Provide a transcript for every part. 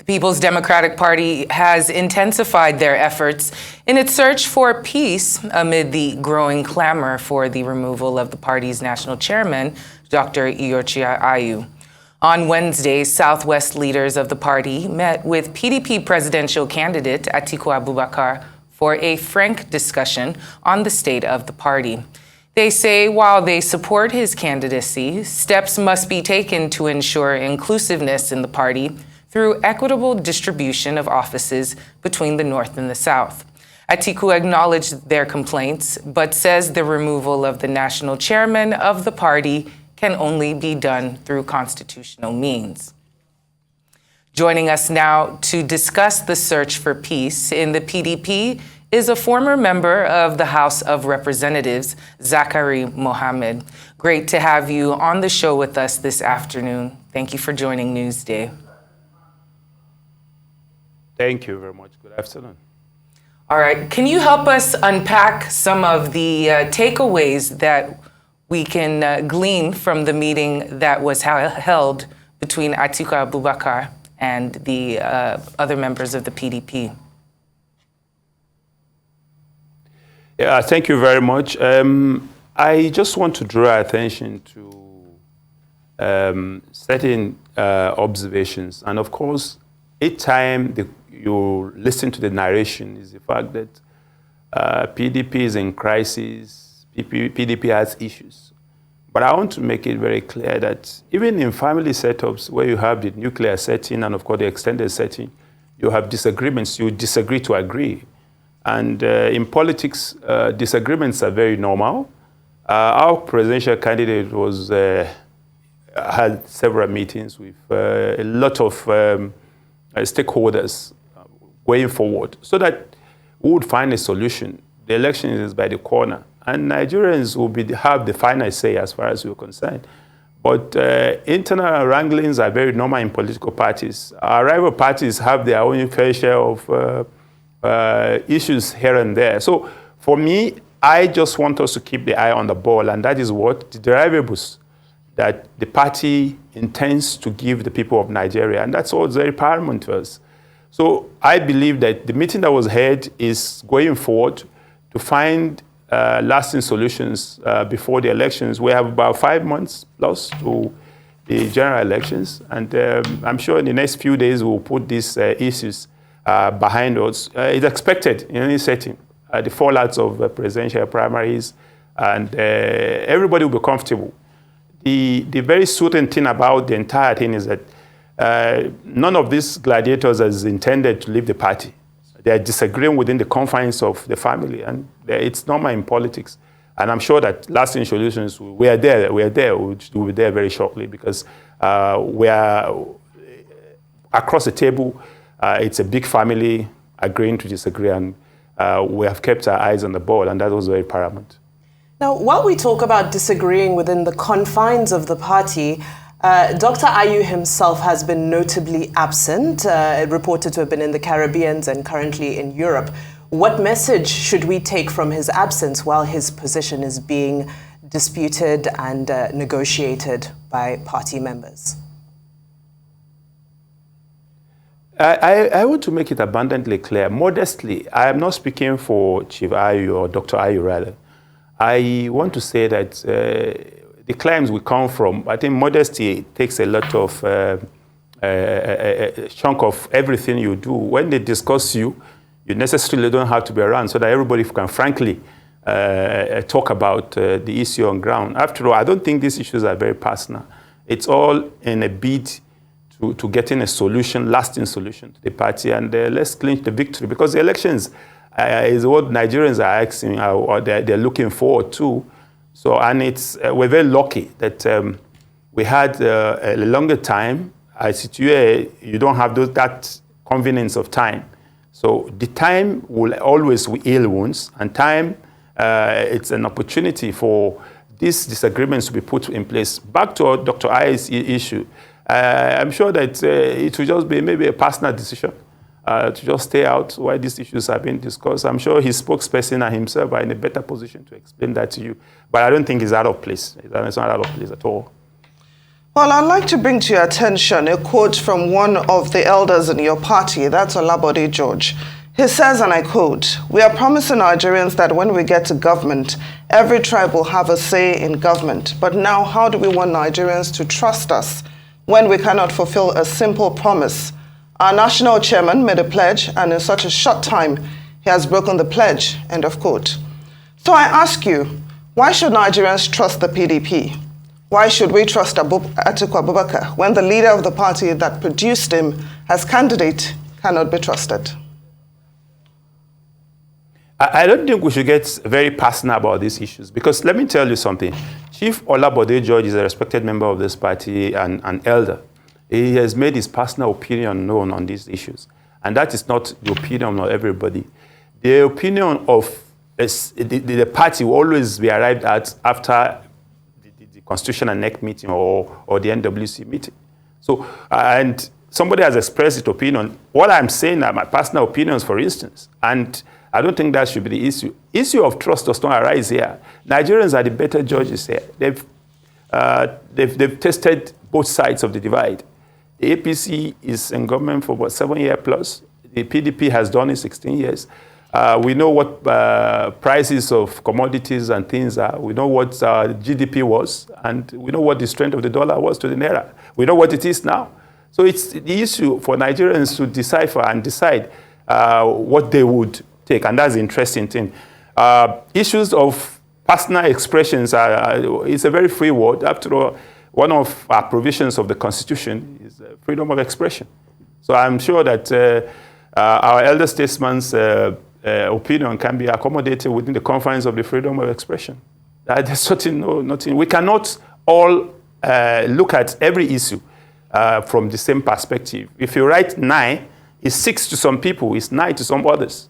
The People's Democratic Party has intensified their efforts in its search for peace amid the growing clamor for the removal of the party's national chairman, Dr. Iyorchia Ayu. On Wednesday, Southwest leaders of the party met with PDP presidential candidate Atiku Abubakar for a frank discussion on the state of the party. They say while they support his candidacy, steps must be taken to ensure inclusiveness in the party through equitable distribution of offices between the North and the South. Atiku acknowledged their complaints, but says the removal of the national chairman of the party can only be done through constitutional means. Joining us now to discuss the search for peace in the PDP is a former member of the House of Representatives, Zakari Mohammed. Great to have you on the show with us this afternoon. Thank you for joining Newsday. Thank you very much. Good afternoon. All right. Can you help us unpack some of the takeaways that we can glean from the meeting that was held between Atiku Abubakar and the other members of the PDP? Yeah, thank you very much. I just want to draw attention to certain observations. And of course, each time you listen to the narration is the fact that PDP is in crisis, PDP has issues. But I want to make it very clear that even in family setups where you have the nuclear setting and of course the extended setting, you have disagreements, you disagree to agree. And in politics, disagreements are very normal. Our presidential candidate had several meetings with a lot of stakeholders going forward so that we would find a solution. The election is by the corner, and Nigerians will have the final say as far as we're concerned. But internal wranglings are very normal in political parties. Our rival parties have their own fair share of issues here and there. So for me, I just want us to keep the eye on the ball, and that is what the deliverables that the party intends to give the people of Nigeria, and that's what's very paramount to us. So I believe that the meeting that was held is going forward to find lasting solutions before the elections. We have about 5 months plus to the general elections, and I'm sure in the next few days we'll put these issues behind us. It's expected in any setting, the fallouts of presidential primaries, and everybody will be comfortable. The very certain thing about the entire thing is that none of these gladiators is intended to leave the party. They are disagreeing within the confines of the family, and it's normal in politics. And I'm sure that lasting solutions, we are there, we'll be there very shortly, because we are across the table. It's a big family agreeing to disagree, and we have kept our eyes on the ball, and that was very paramount. Now, while we talk about disagreeing within the confines of the party, Dr. Ayu himself has been notably absent, reported to have been in the Caribbean and currently in Europe. What message should we take from his absence while his position is being disputed and negotiated by party members? I want to make it abundantly clear. Modestly, I am not speaking for Chief Ayu or Dr. Ayu rather. I want to say that the claims we come from, I think modesty takes a lot of a chunk of everything you do. When they discuss you necessarily don't have to be around so that everybody can frankly talk about the issue on ground. After all, I don't think these issues are very personal. It's all in a bid to getting a solution, lasting solution to the party, and let's clinch the victory, because the elections is what Nigerians are asking, or they're looking forward to. So, and we're very lucky that we had a longer time. You don't have that convenience of time. So the time will always heal wounds, and time, it's an opportunity for these disagreements to be put in place. Back to Dr. Ayu's issue, I'm sure that it will just be maybe a personal decision to just stay out while these issues are being discussed. I'm sure his spokesperson and himself are in a better position to explain that to you. But I don't think it's out of place. It's not out of place at all. Well, I'd like to bring to your attention a quote from one of the elders in your party, that's Olabode George. He says, and I quote, "We are promising Nigerians that when we get to government, every tribe will have a say in government. But now, how do we want Nigerians to trust us when we cannot fulfill a simple promise? Our national chairman made a pledge, and in such a short time, he has broken the pledge," end of quote. So I ask you, why should Nigerians trust the PDP? Why should we trust Atiku Abubakar when the leader of the party that produced him as candidate cannot be trusted? I don't think we should get very personal about these issues, because let me tell you something. Chief Olabode George is a respected member of this party and an elder. He has made his personal opinion known on these issues. And that is not the opinion of everybody. The opinion of the party will always be arrived at after the Constitution and NEC meeting or the NWC meeting. So, and somebody has expressed its opinion. What I'm saying are my personal opinions, for instance. And I don't think that should be the issue. Issue of trust does not arise here. Nigerians are the better judges here. They've tested both sides of the divide. The APC is in government for about 7 years plus. The PDP has done it 16 years. We know what prices of commodities and things are. We know what GDP was, and we know what the strength of the dollar was to the naira. We know what it is now. So it's the issue for Nigerians to decipher and decide what they would take, and that's the interesting thing. Issues of personal expressions it's a very free word. After all, one of our provisions of the Constitution is freedom of expression. So I'm sure that our elder statesman's opinion can be accommodated within the confines of the freedom of expression. There's certainly nothing. We cannot all look at every issue from the same perspective. If you write 9, it's 6 to some people, it's 9 to some others.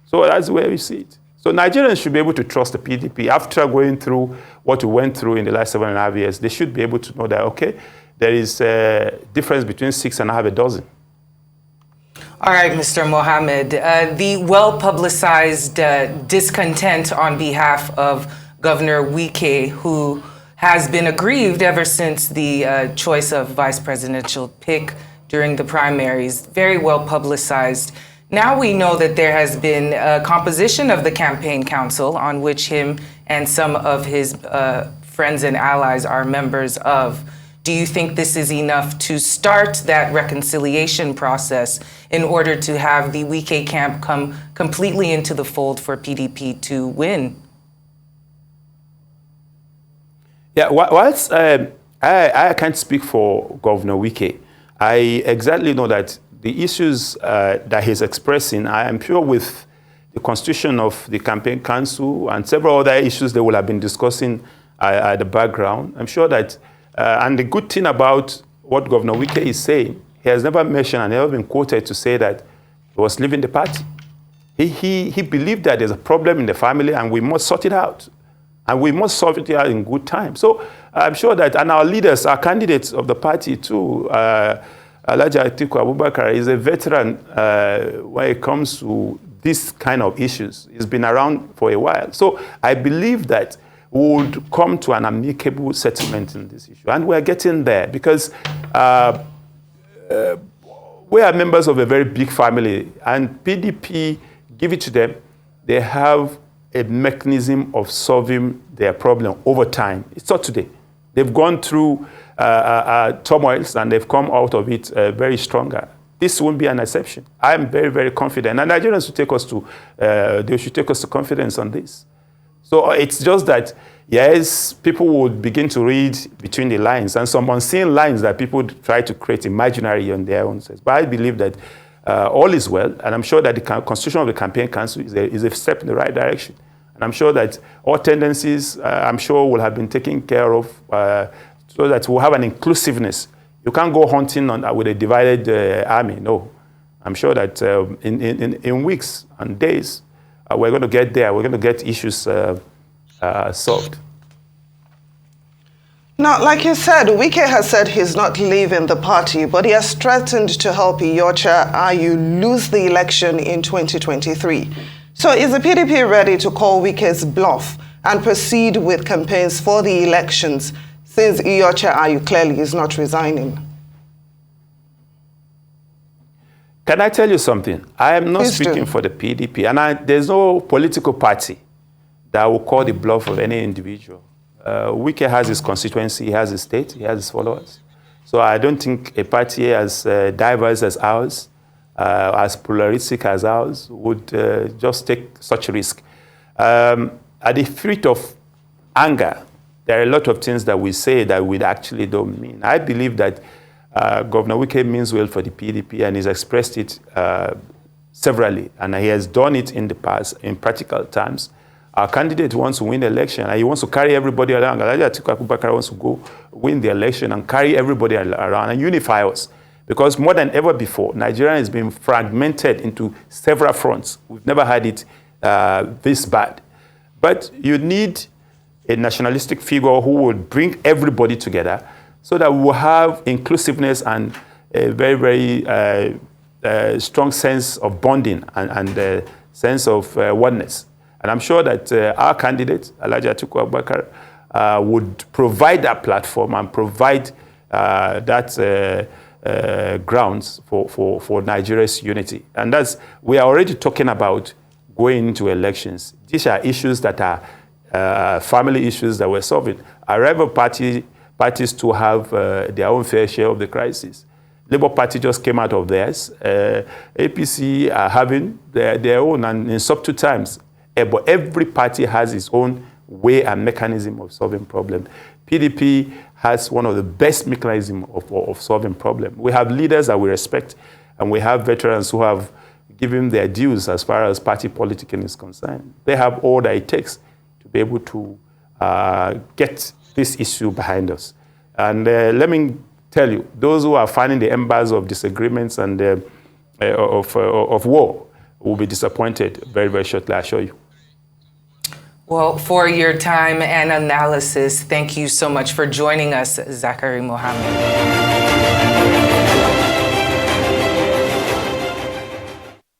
So that's where we see it. So Nigerians should be able to trust the PDP. After going through what we went through in the last 7.5 years, they should be able to know that, okay, there is a difference between 6 and a dozen. All right, Mr. Mohammed, the well-publicized discontent on behalf of Governor Wike, who has been aggrieved ever since the choice of vice presidential pick during the primaries, very well-publicized. Now we know that there has been a composition of the campaign council on which him and some of his friends and allies are members of. Do you think this is enough to start that reconciliation process in order to have the Wike camp come completely into the fold for PDP to win? Yeah, whilst I can't speak for Governor Wike, I exactly know that the issues that he's expressing, I am sure with the constitution of the campaign council and several other issues they will have been discussing at the background. I'm sure that, and the good thing about what Governor Wike is saying, he has never mentioned and never been quoted to say that he was leaving the party. He believed that there's a problem in the family and we must sort it out. And we must solve it out in good time. So I'm sure that, and our leaders, our candidates of the party too, Alhaji Atiku Abubakar is a veteran when it comes to this kind of issues. He's been around for a while. So I believe that we would come to an amicable settlement in this issue. And we're getting there because we are members of a very big family. And PDP, give it to them, they have a mechanism of solving their problem over time. It's not today. They've gone through turmoils and they've come out of it very stronger. This won't be an exception. I am very, very confident. And Nigerians should take us to, they should take us to confidence on this. So it's just that, yes, people would begin to read between the lines and some unseen lines that people try to create imaginary on their own sense. But I believe that all is well, and I'm sure that the constitution of the campaign council is a step in the right direction. And I'm sure that all tendencies, I'm sure, will have been taken care of so that we'll have an inclusiveness. You can't go hunting with a divided army, no. I'm sure that in weeks and days, we're going to get there. We're going to get issues solved. Now, like you said, Wike has said he's not leaving the party, but he has threatened to help Iyorchia Ayu lose the election in 2023. So is the PDP ready to call Wike's bluff and proceed with campaigns for the elections, since Iyorchia Ayu clearly is not resigning? Can I tell you something? I am not Please speaking for the PDP, and there's no political party that will call the bluff of any individual. Wike has his constituency, he has his state, he has his followers. So I don't think a party as diverse as ours, as pluralistic as ours, would just take such a risk. At the feet of anger, there are a lot of things that we say that we actually don't mean. I believe that Governor Wike means well for the PDP, and he's expressed it severally, and he has done it in the past in practical terms. Our candidate wants to win the election, and he wants to carry everybody along. Alhaji Atiku Abubakar wants to go win the election and carry everybody around and unify us. Because more than ever before, Nigeria has been fragmented into several fronts. We've never had it this bad. But you need a nationalistic figure who will bring everybody together so that we will have inclusiveness and a very, very strong sense of bonding and sense of oneness. And I'm sure that our candidate, Alhaji Atiku Abubakar, would provide that platform and provide that grounds for Nigeria's unity. And we are already talking about going into elections. These are issues that are family issues that we're solving. Our rival parties to have their own fair share of the crisis. Labour Party just came out of theirs. APC are having their own, and in subtle times. But every party has its own way and mechanism of solving problems. PDP has one of the best mechanisms of solving problems. We have leaders that we respect, and we have veterans who have given their dues as far as party politicking is concerned. They have all that it takes to be able to get this issue behind us. And let me tell you, those who are finding the embers of disagreements and of war will be disappointed very, very shortly, I assure you. Well, for your time and analysis, thank you so much for joining us, Zakari Mohammed.